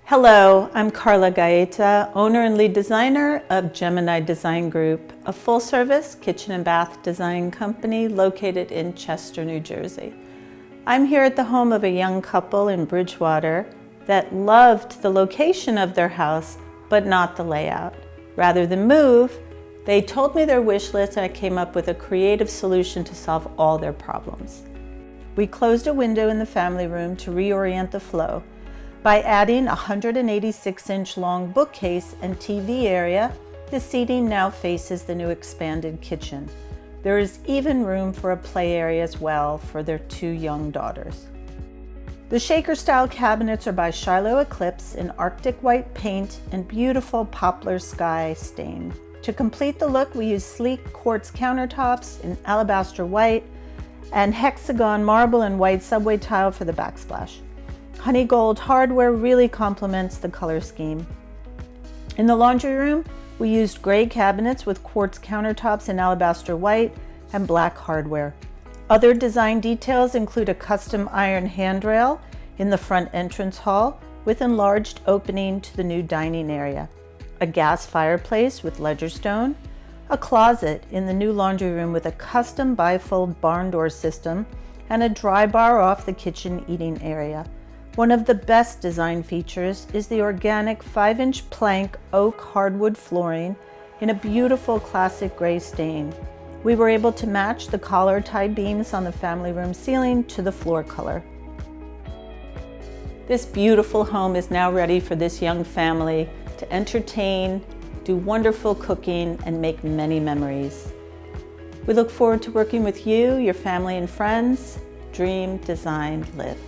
Hello, I'm Carla Gaeta, owner and lead designer of Gemini Design Group, a full-service kitchen and bath design company located in Chester, New Jersey. I'm here at the home of a young couple in Bridgewater that loved the location of their house, but not the layout. Rather than move, they told me their wish list and I came up with a creative solution to solve all their problems. We closed a window in the family room to reorient the flow. By adding a 186-inch long bookcase and TV area, the seating now faces the new expanded kitchen. There is even room for a play area as well for their two young daughters. The shaker-style cabinets are by Shiloh Eclipse in Arctic white paint and beautiful poplar sky stain. To complete the look, we use sleek quartz countertops in alabaster white and hexagon marble and white subway tile for the backsplash. Honey gold hardware really complements the color scheme. In the laundry room, we used gray cabinets with quartz countertops in alabaster white and black hardware. Other design details include a custom iron handrail in the front entrance hall with enlarged opening to the new dining area, a gas fireplace with ledger stone, a closet in the new laundry room with a custom bifold barn door system, and a dry bar off the kitchen eating area. One of the best design features is the organic 5-inch plank oak hardwood flooring in a beautiful classic gray stain. We were able to match the collar tie beams on the family room ceiling to the floor color. This beautiful home is now ready for this young family to entertain, do wonderful cooking, and make many memories. We look forward to working with you, your family and friends. Dream, design, live.